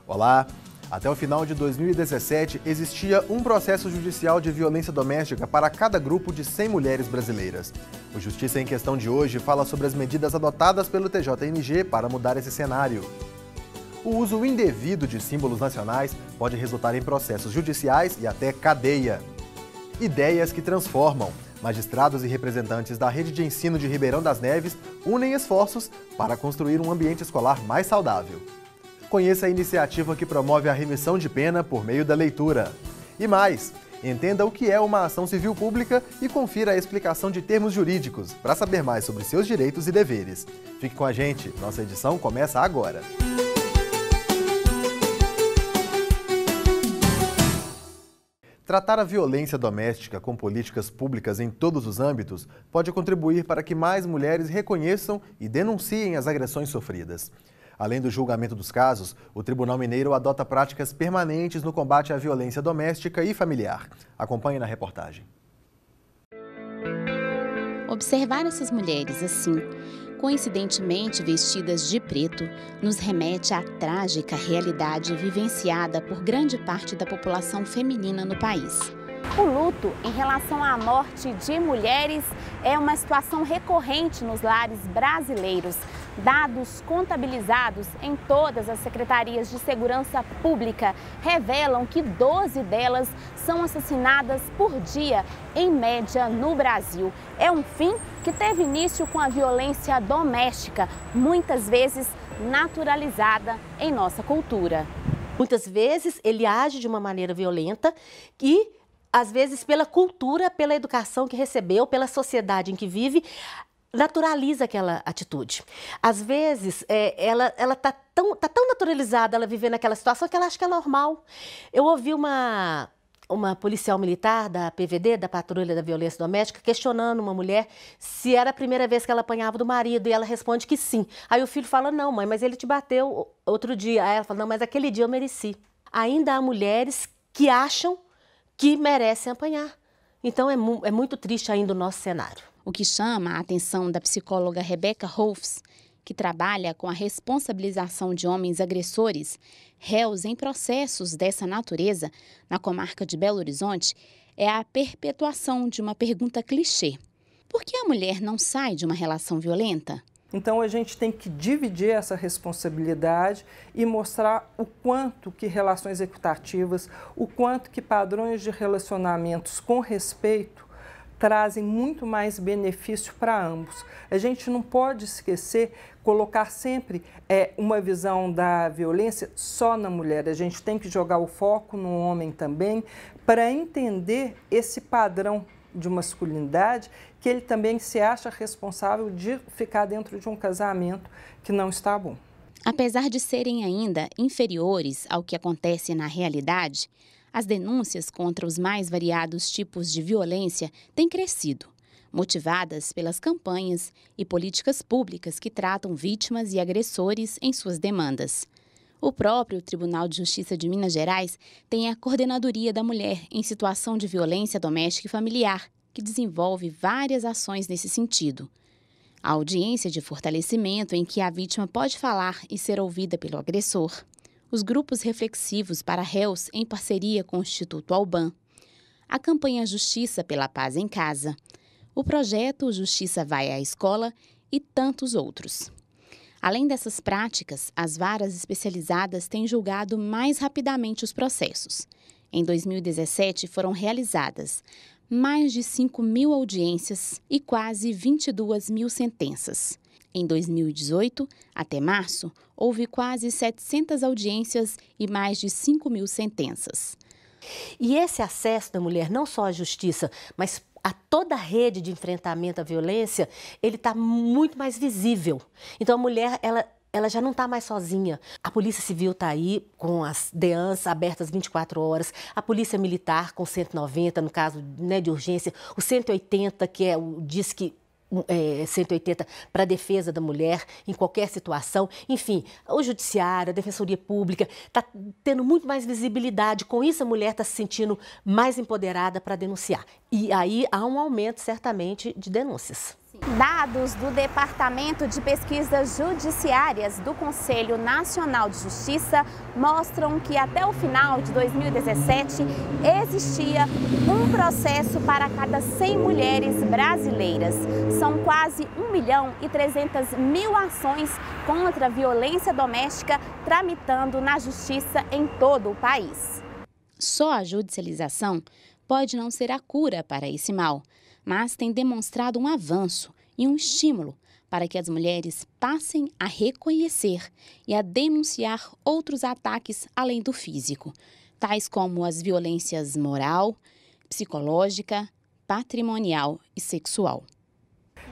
Olá! Até o final de 2017, existia um processo judicial de violência doméstica para cada grupo de 100 mulheres brasileiras. O Justiça em Questão de hoje fala sobre as medidas adotadas pelo TJMG para mudar esse cenário. O uso indevido de símbolos nacionais pode resultar em processos judiciais e até cadeia. Ideias que transformam. Magistrados e representantes da rede de ensino de Ribeirão das Neves unem esforços para construir um ambiente escolar mais saudável. Conheça a iniciativa que promove a remissão de pena por meio da leitura. E mais, entenda o que é uma ação civil pública e confira a explicação de termos jurídicos para saber mais sobre seus direitos e deveres. Fique com a gente, nossa edição começa agora. Tratar a violência doméstica com políticas públicas em todos os âmbitos pode contribuir para que mais mulheres reconheçam e denunciem as agressões sofridas. Além do julgamento dos casos, o Tribunal Mineiro adota práticas permanentes no combate à violência doméstica e familiar. Acompanhe na reportagem. Observar essas mulheres assim, coincidentemente vestidas de preto, nos remete à trágica realidade vivenciada por grande parte da população feminina no país. O luto em relação à morte de mulheres é uma situação recorrente nos lares brasileiros. Dados contabilizados em todas as secretarias de segurança pública revelam que 12 delas são assassinadas por dia, em média, no Brasil. É um fim que teve início com a violência doméstica, muitas vezes naturalizada em nossa cultura. Muitas vezes ele age de uma maneira violenta e, às vezes, pela cultura, pela educação que recebeu, pela sociedade em que vive, naturaliza aquela atitude. Às vezes, ela tá tão naturalizada, ela viver naquela situação, que ela acha que é normal. Eu ouvi uma policial militar da PVD, da Patrulha da Violência Doméstica, questionando uma mulher se era a primeira vez que ela apanhava do marido, e ela responde que sim. Aí o filho fala, não, mãe, mas ele te bateu outro dia. Aí ela fala, não, mas aquele dia eu mereci. Ainda há mulheres que acham que merecem apanhar. Então é muito triste ainda o nosso cenário. O que chama a atenção da psicóloga Rebeca Rolfs, que trabalha com a responsabilização de homens agressores, réus em processos dessa natureza, na comarca de Belo Horizonte, é a perpetuação de uma pergunta clichê. Por que a mulher não sai de uma relação violenta? Então a gente tem que dividir essa responsabilidade e mostrar o quanto que relações equitativas, o quanto que padrões de relacionamentos com respeito trazem muito mais benefício para ambos. A gente não pode esquecer, colocar sempre uma visão da violência só na mulher. A gente tem que jogar o foco no homem também, para entender esse padrão de masculinidade, que ele também se acha responsável de ficar dentro de um casamento que não está bom. Apesar de serem ainda inferiores ao que acontece na realidade, as denúncias contra os mais variados tipos de violência têm crescido, motivadas pelas campanhas e políticas públicas que tratam vítimas e agressores em suas demandas. O próprio Tribunal de Justiça de Minas Gerais tem a Coordenadoria da Mulher em Situação de Violência Doméstica e Familiar, que desenvolve várias ações nesse sentido. A audiência de fortalecimento em que a vítima pode falar e ser ouvida pelo agressor. Os grupos reflexivos para réus em parceria com o Instituto Alban, a campanha Justiça pela Paz em Casa, o projeto Justiça Vai à Escola e tantos outros. Além dessas práticas, as varas especializadas têm julgado mais rapidamente os processos. Em 2017, foram realizadas mais de 5.000 audiências e quase 22.000 sentenças. Em 2018, até março, houve quase 700 audiências e mais de 5.000 sentenças. E esse acesso da mulher, não só à justiça, mas a toda a rede de enfrentamento à violência, ele está muito mais visível. Então a mulher, ela já não está mais sozinha. A Polícia Civil está aí com as DEANs abertas 24 horas, a Polícia Militar com 190, no caso, né, de urgência, o 180, que é o Disque 180 para a defesa da mulher em qualquer situação. Enfim, o Judiciário, a Defensoria Pública está tendo muito mais visibilidade. Com isso, a mulher está se sentindo mais empoderada para denunciar. E aí há um aumento, certamente, de denúncias. Dados do Departamento de Pesquisas Judiciárias do Conselho Nacional de Justiça mostram que até o final de 2017 existia um processo para cada 100 mulheres brasileiras. São quase 1.300.000 ações contra a violência doméstica tramitando na justiça em todo o país. Só a judicialização pode não ser a cura para esse mal, mas tem demonstrado um avanço e um estímulo para que as mulheres passem a reconhecer e a denunciar outros ataques além do físico, tais como as violências moral, psicológica, patrimonial e sexual.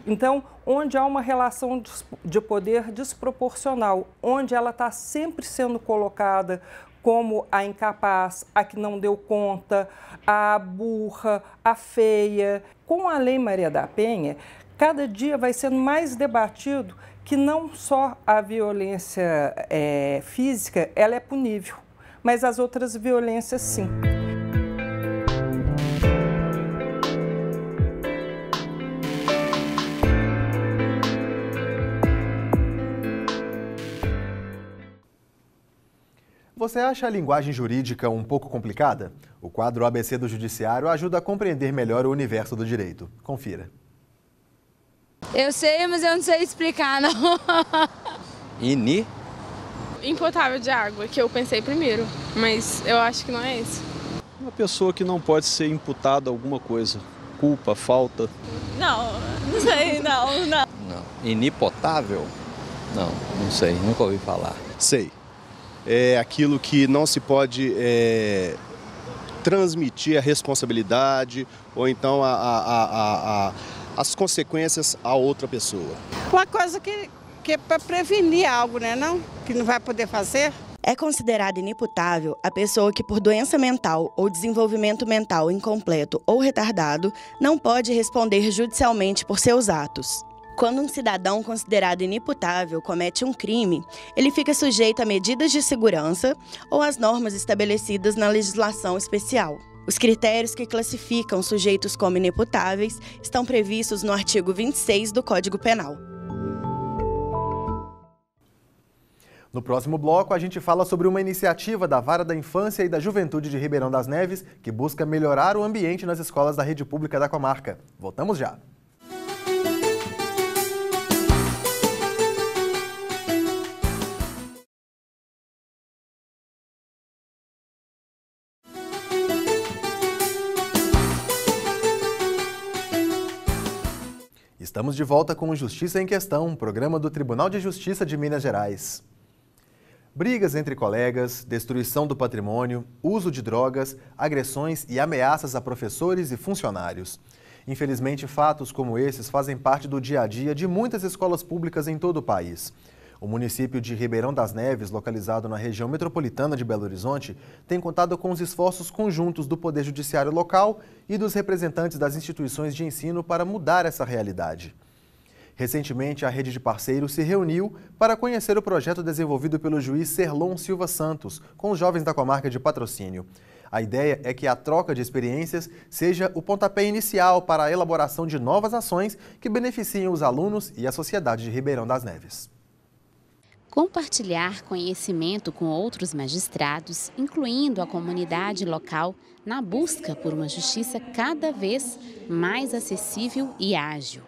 Então, onde há uma relação de poder desproporcional, onde ela está sempre sendo colocada como a incapaz, a que não deu conta, a burra, a feia. Com a Lei Maria da Penha, cada dia vai sendo mais debatido que não só a violência física ela é punível, mas as outras violências sim. Você acha a linguagem jurídica um pouco complicada? O quadro ABC do Judiciário ajuda a compreender melhor o universo do direito. Confira. Eu sei, mas eu não sei explicar, não. INI? Impotável de água, que eu pensei primeiro, mas eu acho que não é isso. Uma pessoa que não pode ser imputada alguma coisa. Culpa, falta. Não sei, não. Não. Inipotável? Não sei, nunca ouvi falar. Sei. É aquilo que não se pode transmitir a responsabilidade ou então as consequências a outra pessoa. Uma coisa que é para prevenir algo, né? Não? Que não vai poder fazer. É considerada inimputável a pessoa que, por doença mental ou desenvolvimento mental incompleto ou retardado, não pode responder judicialmente por seus atos. Quando um cidadão considerado inimputável comete um crime, ele fica sujeito a medidas de segurança ou às normas estabelecidas na legislação especial. Os critérios que classificam sujeitos como inimputáveis estão previstos no artigo 26 do Código Penal. No próximo bloco, a gente fala sobre uma iniciativa da Vara da Infância e da Juventude de Ribeirão das Neves que busca melhorar o ambiente nas escolas da rede pública da comarca. Voltamos já! Estamos de volta com o Justiça em Questão, um programa do Tribunal de Justiça de Minas Gerais. Brigas entre colegas, destruição do patrimônio, uso de drogas, agressões e ameaças a professores e funcionários. Infelizmente, fatos como esses fazem parte do dia a dia de muitas escolas públicas em todo o país. O município de Ribeirão das Neves, localizado na região metropolitana de Belo Horizonte, tem contado com os esforços conjuntos do Poder Judiciário local e dos representantes das instituições de ensino para mudar essa realidade. Recentemente, a rede de parceiros se reuniu para conhecer o projeto desenvolvido pelo juiz Serlon Silva Santos com os jovens da comarca de Patrocínio. A ideia é que a troca de experiências seja o pontapé inicial para a elaboração de novas ações que beneficiem os alunos e a sociedade de Ribeirão das Neves. Compartilhar conhecimento com outros magistrados, incluindo a comunidade local, na busca por uma justiça cada vez mais acessível e ágil.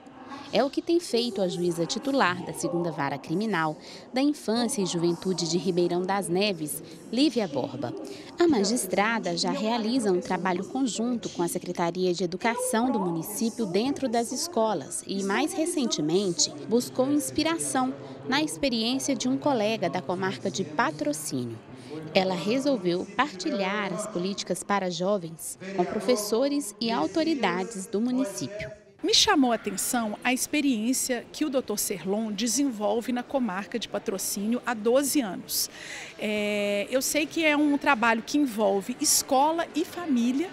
É o que tem feito a juíza titular da 2ª Vara Criminal da Infância e Juventude de Ribeirão das Neves, Lívia Borba. A magistrada já realiza um trabalho conjunto com a Secretaria de Educação do município dentro das escolas e, mais recentemente, buscou inspiração na experiência de um colega da comarca de Patrocínio. Ela resolveu partilhar as políticas para jovens com professores e autoridades do município. Me chamou a atenção a experiência que o Dr. Serlon desenvolve na comarca de Patrocínio há 12 anos. Eu sei que é um trabalho que envolve escola e família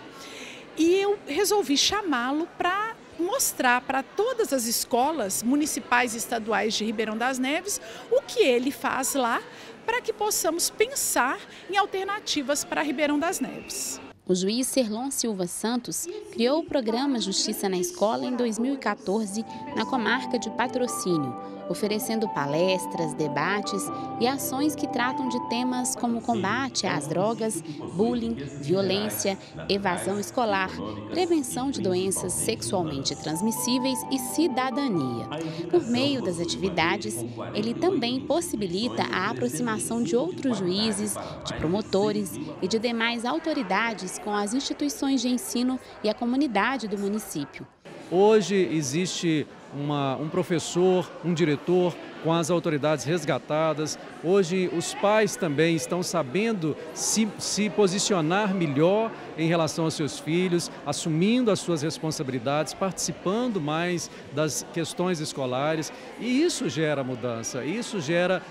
e eu resolvi chamá-lo para mostrar para todas as escolas municipais e estaduais de Ribeirão das Neves o que ele faz lá para que possamos pensar em alternativas para Ribeirão das Neves. O juiz Serlon Silva Santos criou o programa Justiça na Escola em 2014 na comarca de Patrocínio, oferecendo palestras, debates e ações que tratam de temas como combate às drogas, bullying, violência, evasão escolar, prevenção de doenças sexualmente transmissíveis e cidadania. Por meio das atividades, ele também possibilita a aproximação de outros juízes, de promotores e de demais autoridades com as instituições de ensino e a comunidade do município. Hoje existe um professor, um diretor com as autoridades resgatadas. Hoje os pais também estão sabendo se posicionar melhor em relação aos seus filhos, assumindo as suas responsabilidades, participando mais das questões escolares. E isso gera mudança, isso gera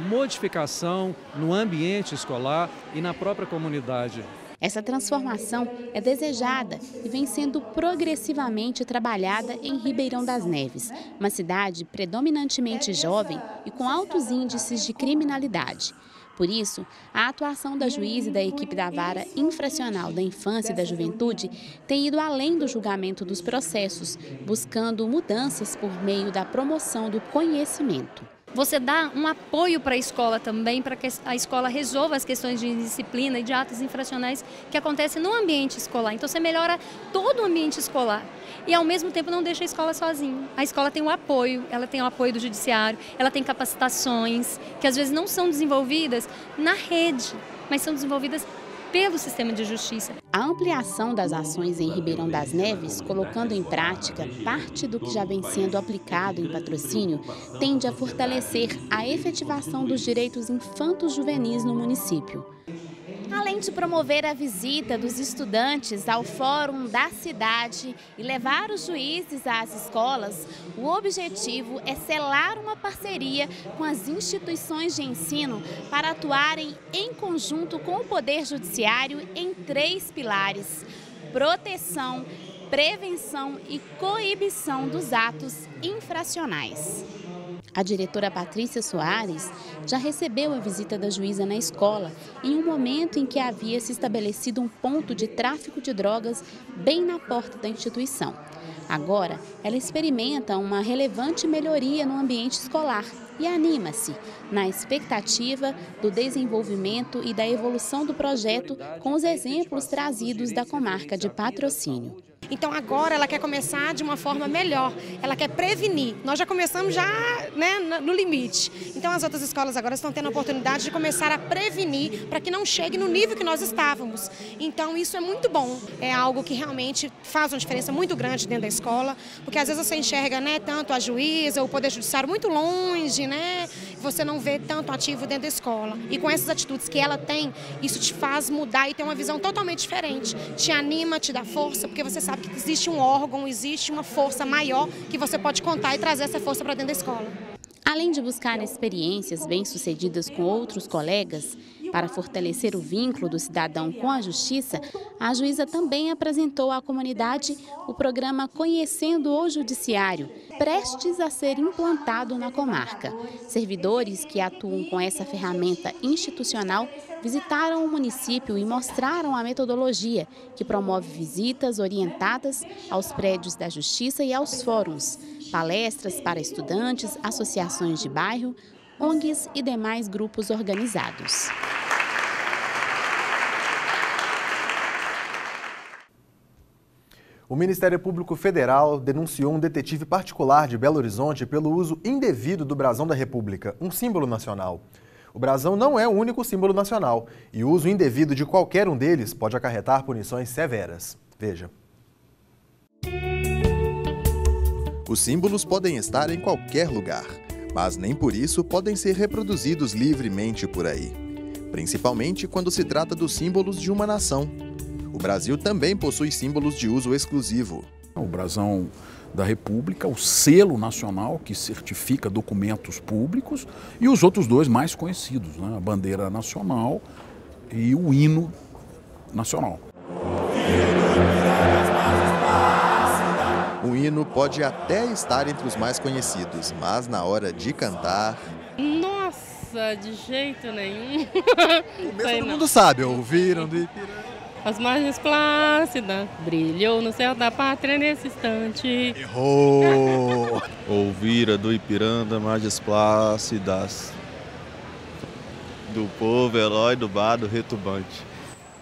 modificação no ambiente escolar e na própria comunidade. Essa transformação é desejada e vem sendo progressivamente trabalhada em Ribeirão das Neves, uma cidade predominantemente jovem e com altos índices de criminalidade. Por isso, a atuação da juíza e da equipe da Vara Infracional da Infância e da Juventude tem ido além do julgamento dos processos, buscando mudanças por meio da promoção do conhecimento. Você dá um apoio para a escola também, para que a escola resolva as questões de disciplina e de atos infracionais que acontecem no ambiente escolar. Então você melhora todo o ambiente escolar e ao mesmo tempo não deixa a escola sozinha. A escola tem o apoio, ela tem o apoio do judiciário, ela tem capacitações que às vezes não são desenvolvidas na rede, mas são desenvolvidas pelo sistema de justiça. A ampliação das ações em Ribeirão das Neves, colocando em prática parte do que já vem sendo aplicado em Patrocínio, tende a fortalecer a efetivação dos direitos infantos juvenis no município. Além de promover a visita dos estudantes ao Fórum da Cidade e levar os juízes às escolas, o objetivo é selar uma parceria com as instituições de ensino para atuarem em conjunto com o Poder Judiciário em 3 pilares: proteção, prevenção e coibição dos atos infracionais. A diretora Patrícia Soares já recebeu a visita da juíza na escola, em um momento em que havia se estabelecido um ponto de tráfico de drogas bem na porta da instituição. Agora, ela experimenta uma relevante melhoria no ambiente escolar e anima-se na expectativa do desenvolvimento e da evolução do projeto com os exemplos trazidos da comarca de Patrocínio. Então agora ela quer começar de uma forma melhor, ela quer prevenir. Nós já começamos no limite. Então as outras escolas agora estão tendo a oportunidade de começar a prevenir para que não chegue no nível que nós estávamos. Então isso é muito bom, é algo que realmente faz uma diferença muito grande dentro da escola, porque às vezes você enxerga tanto a juíza, o Poder Judiciário muito longe, você não vê tanto ativo dentro da escola. E com essas atitudes que ela tem, isso te faz mudar e ter uma visão totalmente diferente. Te anima, te dá força, porque você sabe que existe um órgão, existe uma força maior que você pode contar e trazer essa força para dentro da escola. Além de buscar experiências bem-sucedidas com outros colegas, para fortalecer o vínculo do cidadão com a justiça, a juíza também apresentou à comunidade o programa Conhecendo o Judiciário, prestes a ser implantado na comarca. Servidores que atuam com essa ferramenta institucional visitaram o município e mostraram a metodologia, que promove visitas orientadas aos prédios da Justiça e aos fóruns, palestras para estudantes, associações de bairro, ONGs e demais grupos organizados. O Ministério Público Federal denunciou um detetive particular de Belo Horizonte pelo uso indevido do brasão da República, um símbolo nacional. O brasão não é o único símbolo nacional e o uso indevido de qualquer um deles pode acarretar punições severas. Veja. Os símbolos podem estar em qualquer lugar, mas nem por isso podem ser reproduzidos livremente por aí, principalmente quando se trata dos símbolos de uma nação. O Brasil também possui símbolos de uso exclusivo. O brasão da República, o selo nacional que certifica documentos públicos e os outros dois mais conhecidos, a bandeira nacional e o hino nacional. O hino pode até estar entre os mais conhecidos, mas na hora de cantar... Nossa, de jeito nenhum. Todo mundo sabe, ouviram do Ipiranga. as margens plácidas, brilhou no céu da pátria nesse instante. Errou! Ouvira do Ipiranga, margens plácidas, do povo, herói do bardo retumbante.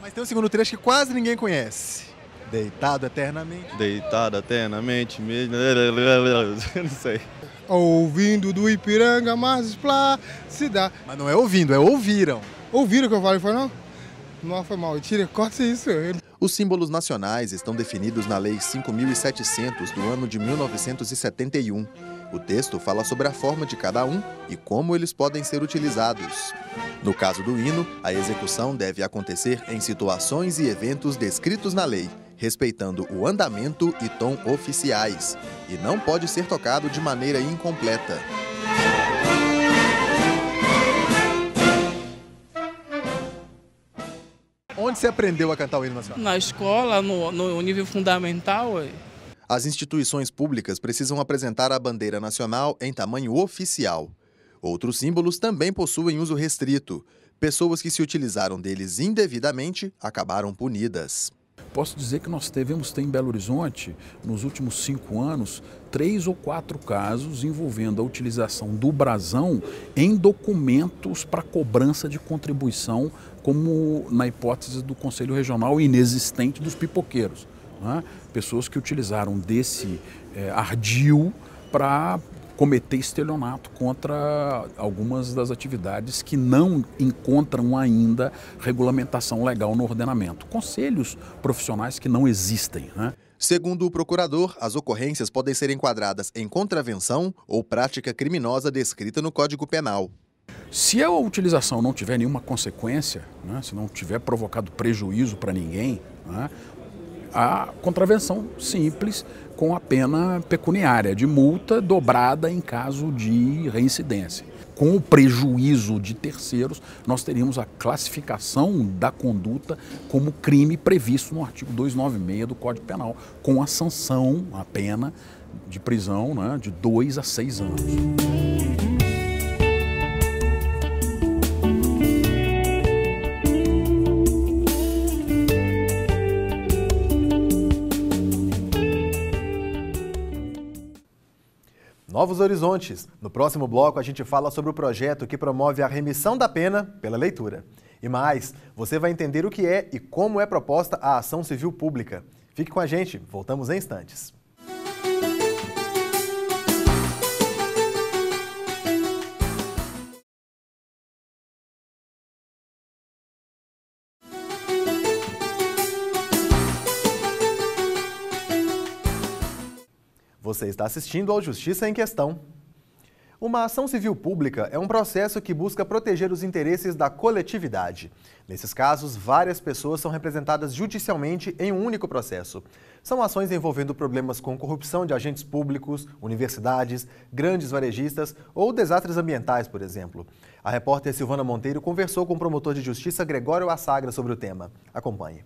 Mas tem um segundo trecho que quase ninguém conhece. Deitado eternamente. Deitado eternamente, mesmo. Não sei. Ouvindo do Ipiranga, margens plácidas. Mas não é ouvindo, é ouviram. Ouviram o que eu falei, foi não? Não, foi mal. Tira, corta isso. Os símbolos nacionais estão definidos na Lei 5.700 do ano de 1971. O texto fala sobre a forma de cada um e como eles podem ser utilizados. No caso do hino, a execução deve acontecer em situações e eventos descritos na lei, respeitando o andamento e tom oficiais, e não pode ser tocado de maneira incompleta. Onde você aprendeu a cantar o hino nacional? Na escola, no nível fundamental. As instituições públicas precisam apresentar a bandeira nacional em tamanho oficial. Outros símbolos também possuem uso restrito. Pessoas que se utilizaram deles indevidamente acabaram punidas. Posso dizer que nós devemos ter em Belo Horizonte, nos últimos 5 anos, 3 ou 4 casos envolvendo a utilização do brasão em documentos para cobrança de contribuição, como na hipótese do Conselho Regional inexistente dos pipoqueiros. Né? Pessoas que utilizaram desse ardil para cometer estelionato contra algumas das atividades que não encontram ainda regulamentação legal no ordenamento. Conselhos profissionais que não existem, né? Segundo o procurador, as ocorrências podem ser enquadradas em contravenção ou prática criminosa descrita no Código Penal. Se a utilização não tiver nenhuma consequência, né, se não tiver provocado prejuízo para ninguém, né, a contravenção simples com a pena pecuniária de multa dobrada em caso de reincidência. Com o prejuízo de terceiros, nós teríamos a classificação da conduta como crime previsto no artigo 296 do Código Penal, com a sanção, a pena de prisão, né, de 2 a 6 anos. Novos horizontes. No próximo bloco, a gente fala sobre o projeto que promove a remissão da pena pela leitura. E mais, você vai entender o que é e como é proposta a ação civil pública. Fique com a gente, voltamos em instantes. Você está assistindo ao Justiça em Questão. Uma ação civil pública é um processo que busca proteger os interesses da coletividade. Nesses casos, várias pessoas são representadas judicialmente em um único processo. São ações envolvendo problemas com corrupção de agentes públicos, universidades, grandes varejistas ou desastres ambientais, por exemplo. A repórter Silvana Monteiro conversou com o promotor de justiça Gregório Assagra sobre o tema. Acompanhe.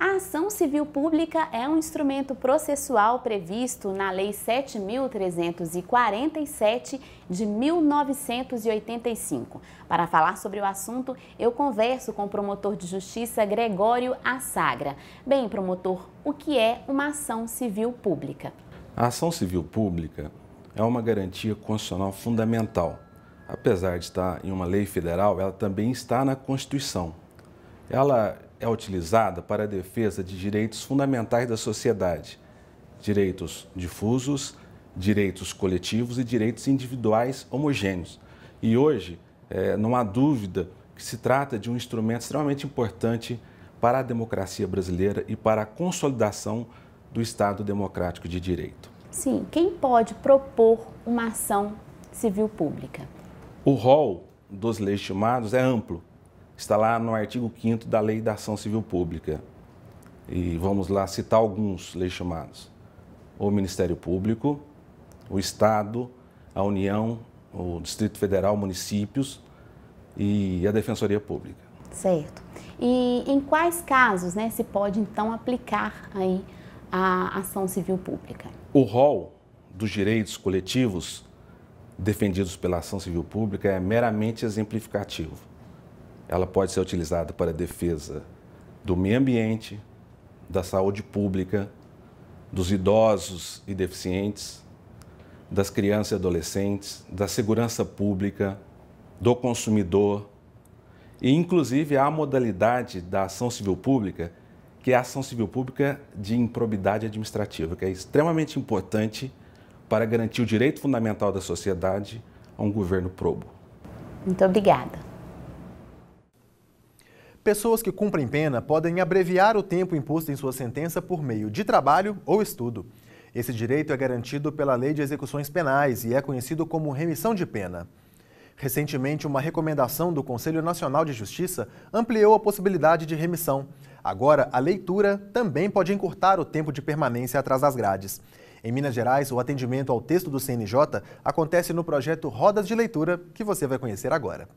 A ação civil pública é um instrumento processual previsto na Lei 7.347 de 1985. Para falar sobre o assunto, eu converso com o promotor de justiça Gregório Assagra. Bem, promotor, o que é uma ação civil pública? A ação civil pública é uma garantia constitucional fundamental. Apesar de estar em uma lei federal, ela também está na Constituição. Ela é utilizada para a defesa de direitos fundamentais da sociedade, direitos difusos, direitos coletivos e direitos individuais homogêneos. E hoje, não há dúvida que se trata de um instrumento extremamente importante para a democracia brasileira e para a consolidação do Estado democrático de direito. Sim, quem pode propor uma ação civil pública? O rol dos legitimados é amplo. Está lá no artigo 5º da Lei da Ação Civil Pública. E vamos lá citar alguns legitimados. O Ministério Público, o Estado, a União, o Distrito Federal, municípios e a Defensoria Pública. Certo. E em quais casos, né, se pode então aplicar aí a ação civil pública? O rol dos direitos coletivos defendidos pela ação civil pública é meramente exemplificativo. Ela pode ser utilizada para a defesa do meio ambiente, da saúde pública, dos idosos e deficientes, das crianças e adolescentes, da segurança pública, do consumidor e, inclusive, a modalidade da ação civil pública, que é a ação civil pública de improbidade administrativa, que é extremamente importante para garantir o direito fundamental da sociedade a um governo probo. Muito obrigada. Pessoas que cumprem pena podem abreviar o tempo imposto em sua sentença por meio de trabalho ou estudo. Esse direito é garantido pela Lei de Execuções Penais e é conhecido como remissão de pena. Recentemente, uma recomendação do Conselho Nacional de Justiça ampliou a possibilidade de remissão. Agora, a leitura também pode encurtar o tempo de permanência atrás das grades. Em Minas Gerais, o atendimento ao texto do CNJ acontece no projeto Rodas de Leitura, que você vai conhecer agora.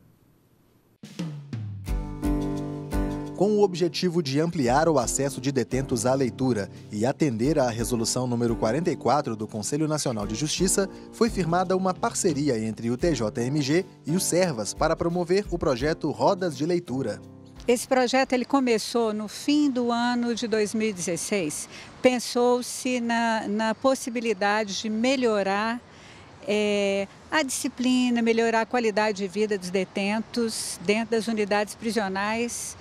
Com o objetivo de ampliar o acesso de detentos à leitura e atender à Resolução número 44 do Conselho Nacional de Justiça, foi firmada uma parceria entre o TJMG e o Servas para promover o projeto Rodas de Leitura. Esse projeto ele começou no fim do ano de 2016. Pensou-se na possibilidade de melhorar a disciplina, melhorar a qualidade de vida dos detentos dentro das unidades prisionais,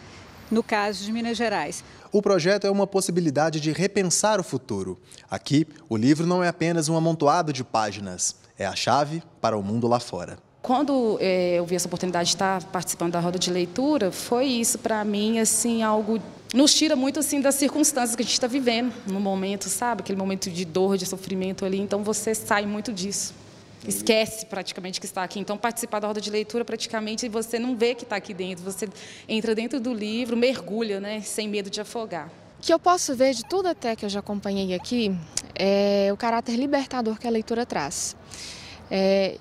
no caso de Minas Gerais. O projeto é uma possibilidade de repensar o futuro. Aqui, o livro não é apenas um amontoado de páginas, é a chave para o mundo lá fora. Quando eu vi essa oportunidade de estar participando da roda de leitura, foi isso para mim, assim, algo nos tira muito assim das circunstâncias que a gente está vivendo no momento, sabe? Aquele momento de dor, de sofrimento ali, então você sai muito disso. Esquece praticamente que está aqui. Então, participar da roda de leitura, praticamente, você não vê que está aqui dentro. Você entra dentro do livro, mergulha, né, sem medo de afogar. O que eu posso ver de tudo até que eu já acompanhei aqui é o caráter libertador que a leitura traz.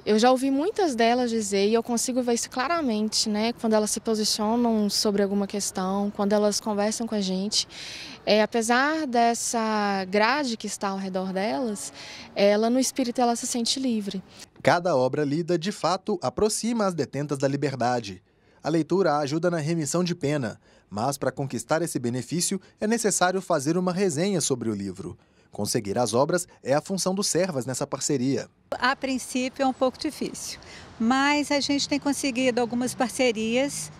Eu já ouvi muitas delas dizer, e eu consigo ver isso claramente, né, quando elas se posicionam sobre alguma questão, quando elas conversam com a gente. Apesar dessa grade que está ao redor delas, ela no espírito ela se sente livre. Cada obra lida, de fato, aproxima as detentas da liberdade. A leitura ajuda na remissão de pena, mas para conquistar esse benefício é necessário fazer uma resenha sobre o livro. Conseguir as obras é a função do Servas nessa parceria. A princípio é um pouco difícil, mas a gente tem conseguido algumas parcerias.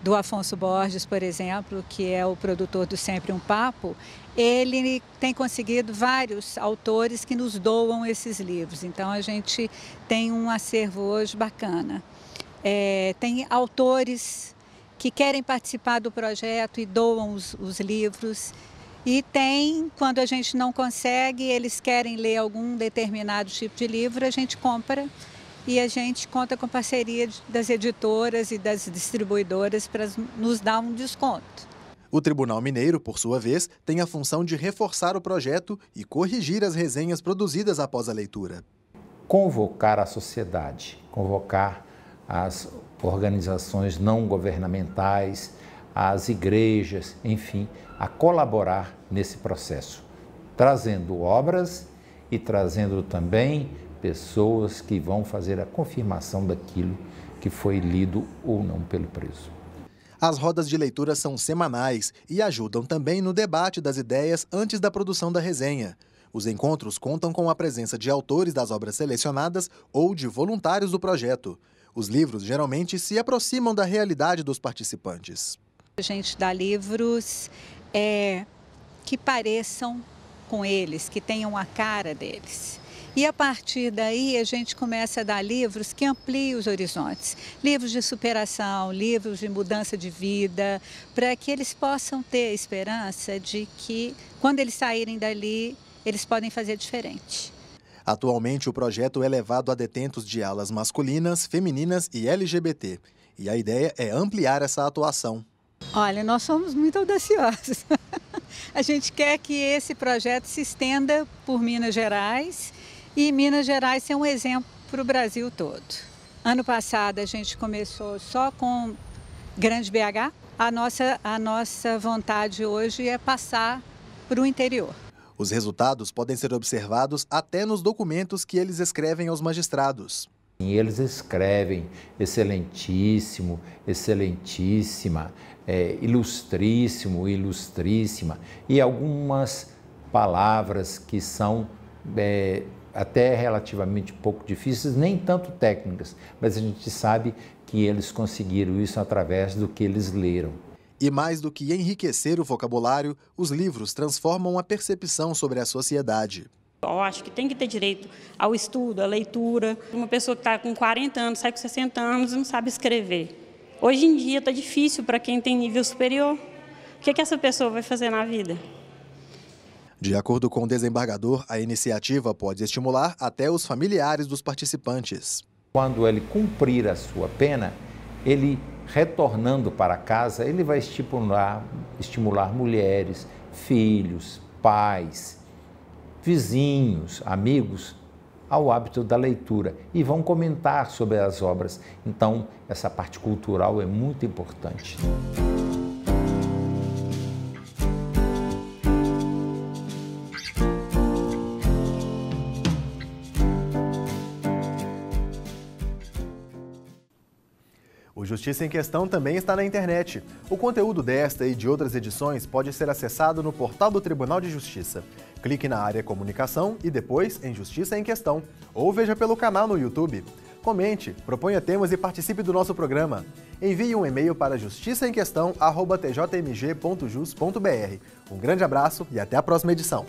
Do Afonso Borges, por exemplo, que é o produtor do Sempre um Papo, ele tem conseguido vários autores que nos doam esses livros. Então, a gente tem um acervo hoje bacana. Tem autores que querem participar do projeto e doam os livros. E tem, quando a gente não consegue, eles querem ler algum determinado tipo de livro, a gente compra. E a gente conta com parceria das editoras e das distribuidoras para nos dar um desconto. O Tribunal Mineiro, por sua vez, tem a função de reforçar o projeto e corrigir as resenhas produzidas após a leitura. Convocar a sociedade, convocar as organizações não governamentais, as igrejas, enfim, a colaborar nesse processo, trazendo obras e trazendo também pessoas que vão fazer a confirmação daquilo que foi lido ou não pelo preso. As rodas de leitura são semanais e ajudam também no debate das ideias antes da produção da resenha. Os encontros contam com a presença de autores das obras selecionadas ou de voluntários do projeto. Os livros geralmente se aproximam da realidade dos participantes. A gente dá livros que pareçam com eles, que tenham a cara deles. E a partir daí a gente começa a dar livros que ampliem os horizontes. Livros de superação, livros de mudança de vida, para que eles possam ter a esperança de que quando eles saírem dali, eles podem fazer diferente. Atualmente o projeto é levado a detentos de alas masculinas, femininas e LGBT. E a ideia é ampliar essa atuação. Olha, nós somos muito audaciosos. A gente quer que esse projeto se estenda por Minas Gerais. E Minas Gerais é um exemplo para o Brasil todo. Ano passado a gente começou só com Grande BH. A nossa vontade hoje é passar para o interior. Os resultados podem ser observados até nos documentos que eles escrevem aos magistrados. E eles escrevem excelentíssimo, excelentíssima, ilustríssimo, ilustríssima, e algumas palavras que são até relativamente pouco difíceis, nem tanto técnicas, mas a gente sabe que eles conseguiram isso através do que eles leram. E mais do que enriquecer o vocabulário, os livros transformam a percepção sobre a sociedade. Eu acho que tem que ter direito ao estudo, à leitura. Uma pessoa que está com 40 anos, sai com 60 anos e não sabe escrever. Hoje em dia está difícil para quem tem nível superior. O que essa pessoa vai fazer na vida? De acordo com o desembargador, a iniciativa pode estimular até os familiares dos participantes. Quando ele cumprir a sua pena, ele retornando para casa, ele vai estimular mulheres, filhos, pais, vizinhos, amigos, ao hábito da leitura e vão comentar sobre as obras. Então, essa parte cultural é muito importante. O Justiça em Questão também está na internet. O conteúdo desta e de outras edições pode ser acessado no portal do Tribunal de Justiça. Clique na área Comunicação e depois em Justiça em Questão. Ou veja pelo canal no YouTube. Comente, proponha temas e participe do nosso programa. Envie um e-mail para justiçaemquestão@tjmg.jus.br. Um grande abraço e até a próxima edição.